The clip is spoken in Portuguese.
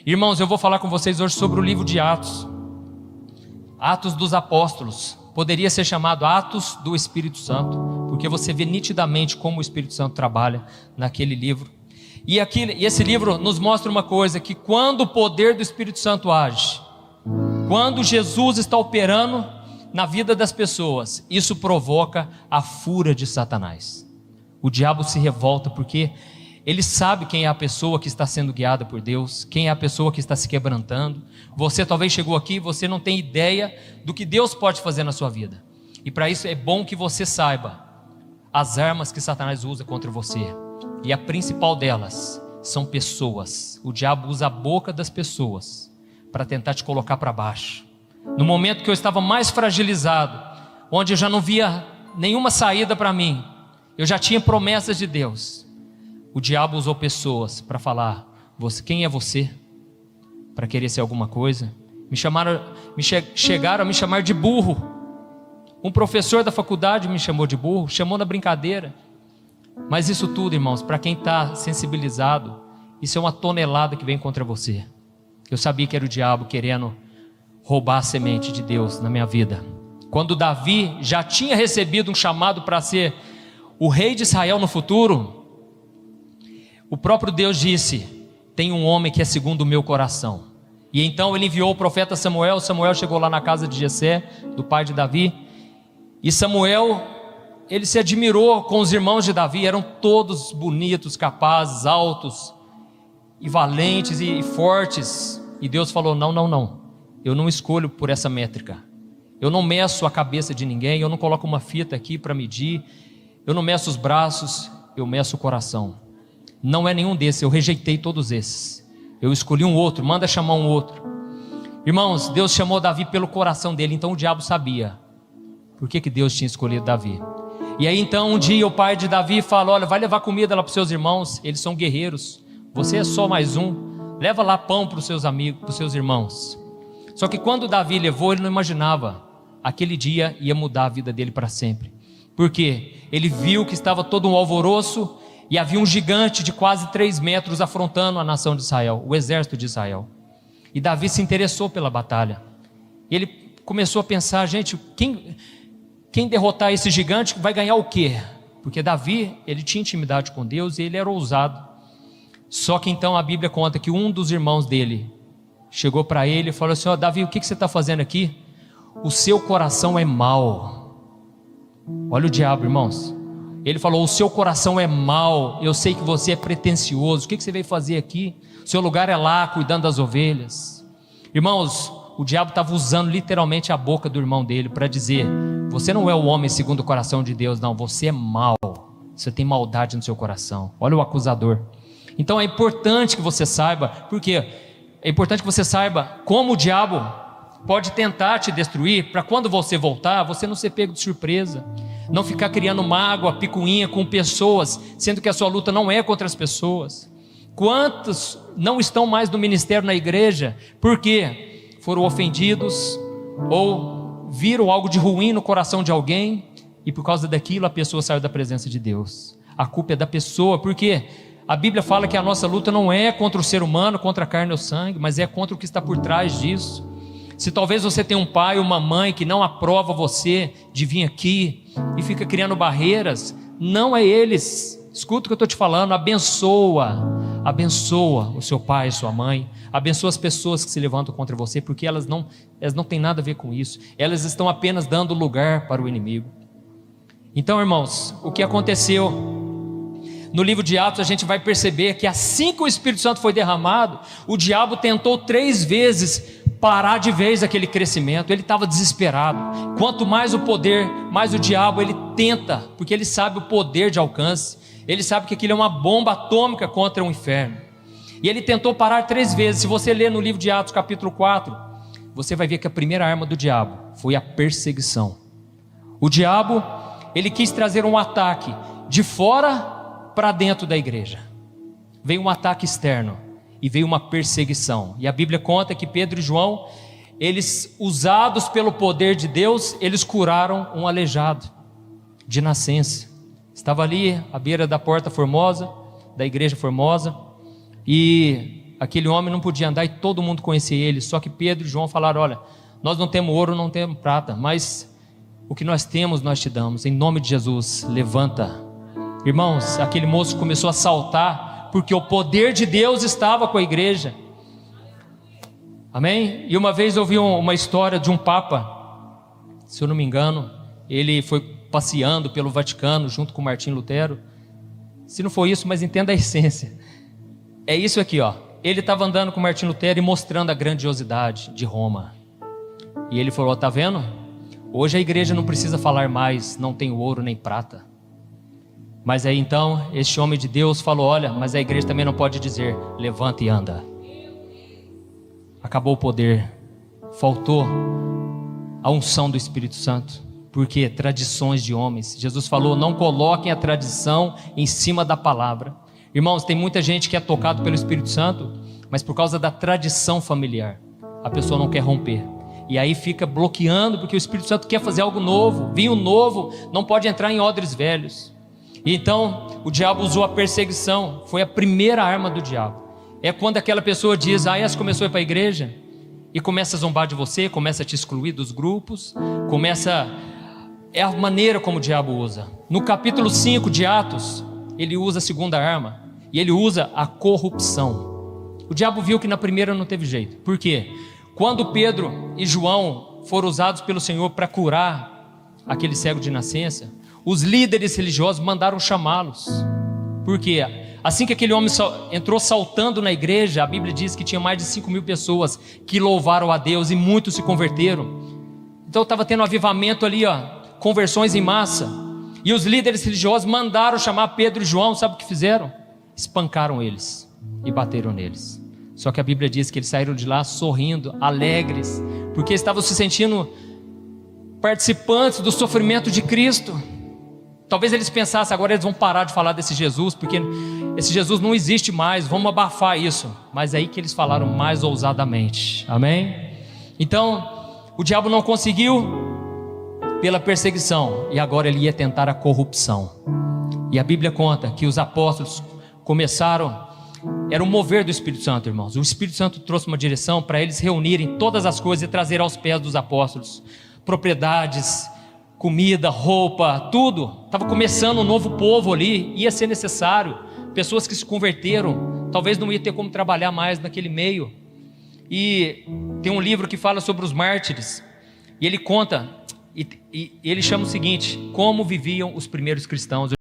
Irmãos, eu vou falar com vocês hoje sobre o livro de Atos. Atos dos Apóstolos. Poderia ser chamado Atos do Espírito Santo, porque você vê nitidamente como o Espírito Santo trabalha naquele livro. E esse livro nos mostra uma coisa, que quando o poder do Espírito Santo age, quando Jesus está operando na vida das pessoas, isso provoca a fúria de Satanás. O diabo se revolta porque ele sabe quem é a pessoa que está sendo guiada por Deus, quem é a pessoa que está se quebrantando. Você talvez chegou aqui, você não tem ideia do que Deus pode fazer na sua vida. E para isso é bom que você saiba as armas que Satanás usa contra você. E a principal delas são pessoas. O diabo usa a boca das pessoas para tentar te colocar para baixo. No momento que eu estava mais fragilizado, onde eu já não via nenhuma saída para mim, eu já tinha promessas de Deus, o diabo usou pessoas para falar: quem é você? Para querer ser alguma coisa. Chegaram a me chamar de burro. Um professor da faculdade me chamou de burro, chamou na brincadeira. Mas isso tudo, irmãos, para quem está sensibilizado, isso é uma tonelada que vem contra você. Eu sabia que era o diabo querendo roubar a semente de Deus na minha vida. Quando Davi já tinha recebido um chamado para ser o rei de Israel no futuro, o próprio Deus disse: tem um homem que é segundo o meu coração. E então ele enviou o profeta Samuel. Samuel chegou lá na casa de Jessé, do pai de Davi. E Samuel, ele se admirou com os irmãos de Davi. Eram todos bonitos, capazes, altos e valentes e fortes. E Deus falou: não, eu não escolho por essa métrica. Eu não meço a cabeça de ninguém. Eu não coloco uma fita aqui para medir. Eu não meço os braços, eu meço o coração. Não é nenhum desses, eu rejeitei todos esses. Eu escolhi um outro, manda chamar um outro. Irmãos, Deus chamou Davi pelo coração dele. Então o diabo sabia por que Deus tinha escolhido Davi. E aí então um dia o pai de Davi fala: olha, vai levar comida lá para os seus irmãos, eles são guerreiros, você é só mais um, leva lá pão para os seus amigos, para os seus irmãos. Só que quando Davi levou, ele não imaginava, aquele dia ia mudar a vida dele para sempre. Por quê? Ele viu que estava todo um alvoroço e havia um gigante de quase 3 metros afrontando a nação de Israel, o exército de Israel. E Davi se interessou pela batalha. Ele começou a pensar: gente, quem derrotar esse gigante vai ganhar o quê? Porque Davi, ele tinha intimidade com Deus e ele era ousado. Só que então a Bíblia conta que um dos irmãos dele chegou para ele e falou assim: ó, Davi, o que você está fazendo aqui? O seu coração é mau. Olha o diabo, irmãos. Ele falou: o seu coração é mau, eu sei que você é pretensioso, o que você veio fazer aqui? O seu lugar é lá, cuidando das ovelhas. Irmãos, o diabo estava usando literalmente a boca do irmão dele para dizer: você não é o homem segundo o coração de Deus, não, você é mau, você tem maldade no seu coração. Olha o acusador. Então é importante que você saiba, porque é importante que você saiba como o diabo pode tentar te destruir, para quando você voltar, você não ser pego de surpresa, não ficar criando mágoa, picuinha com pessoas, sendo que a sua luta não é contra as pessoas. Quantos não estão mais no ministério, na igreja, porque foram ofendidos ou viram algo de ruim no coração de alguém, e por causa daquilo a pessoa saiu da presença de Deus? A culpa é da pessoa, porque a Bíblia fala que a nossa luta não é contra o ser humano, contra a carne ou sangue, mas é contra o que está por trás disso. Se talvez você tem um pai ou uma mãe que não aprova você de vir aqui e fica criando barreiras, não é eles. Escuta o que eu estou te falando, abençoa o seu pai e sua mãe, abençoa as pessoas que se levantam contra você, porque elas não têm nada a ver com isso, elas estão apenas dando lugar para o inimigo. Então, irmãos, o que aconteceu no livro de Atos, a gente vai perceber que assim que o Espírito Santo foi derramado, o diabo tentou 3 vezes parar de vez aquele crescimento. Ele estava desesperado. Quanto mais o poder, mais o diabo ele tenta, porque ele sabe o poder de alcance, ele sabe que aquilo é uma bomba atômica contra o inferno. E ele tentou parar 3 vezes. Se você ler no livro de Atos capítulo 4, você vai ver que a primeira arma do diabo foi a perseguição. O diabo, ele quis trazer um ataque de fora para dentro da igreja. Veio um ataque externo e veio uma perseguição. E a Bíblia conta que Pedro e João, eles, usados pelo poder de Deus, eles curaram um aleijado de nascença. Estava ali à beira da porta formosa, da igreja formosa, e aquele homem não podia andar e todo mundo conhecia ele. Só que Pedro e João falaram: olha, nós não temos ouro, não temos prata, mas o que nós temos nós te damos, em nome de Jesus, levanta. Irmãos, aquele moço começou a saltar, porque o poder de Deus estava com a igreja. Amém? E uma vez eu ouvi uma história de um papa, se eu não me engano, ele foi passeando pelo Vaticano junto com Martim Lutero. Se não foi isso, mas entenda a essência. É isso aqui, ó. Ele estava andando com Martim Lutero e mostrando a grandiosidade de Roma. E ele falou: tá vendo? Hoje a igreja não precisa falar mais, não tem ouro nem prata. Mas aí então, este homem de Deus falou: olha, mas a igreja também não pode dizer, levanta e anda. Acabou o poder, faltou a unção do Espírito Santo. Porque tradições de homens. Jesus falou: não coloquem a tradição em cima da palavra. Irmãos, tem muita gente que é tocado pelo Espírito Santo, mas por causa da tradição familiar, a pessoa não quer romper. E aí fica bloqueando, porque o Espírito Santo quer fazer algo novo. Vinho novo não pode entrar em odres velhos. E então o diabo usou a perseguição. Foi a primeira arma do diabo. É quando aquela pessoa diz: ah, essa começou a ir para a igreja, e começa a zombar de você, começa a te excluir dos grupos, é a maneira como o diabo usa. No capítulo 5 de Atos, ele usa a segunda arma, e ele usa a corrupção. O diabo viu que na primeira não teve jeito. Por quê? Quando Pedro e João foram usados pelo Senhor para curar aquele cego de nascença, os líderes religiosos mandaram chamá-los. Por quê? Assim que aquele homem entrou saltando na igreja, a Bíblia diz que tinha mais de 5.000 pessoas que louvaram a Deus, e muitos se converteram. Então estava tendo um avivamento ali, ó, conversões em massa. E os líderes religiosos mandaram chamar Pedro e João. Sabe o que fizeram? Espancaram eles e bateram neles. Só que a Bíblia diz que eles saíram de lá sorrindo, alegres, porque estavam se sentindo participantes do sofrimento de Cristo. Talvez eles pensassem: agora eles vão parar de falar desse Jesus, porque esse Jesus não existe mais, vamos abafar isso. Mas é aí que eles falaram mais ousadamente. Amém? Então o diabo não conseguiu pela perseguição, e agora ele ia tentar a corrupção. E a Bíblia conta que os apóstolos começaram, era um mover do Espírito Santo, irmãos. O Espírito Santo trouxe uma direção para eles reunirem todas as coisas e trazer aos pés dos apóstolos propriedades, comida, roupa, tudo. Estava começando um novo povo ali, ia ser necessário. Pessoas que se converteram, talvez não ia ter como trabalhar mais naquele meio. E tem um livro que fala sobre os mártires, e ele conta, e ele chama o seguinte: como viviam os primeiros cristãos.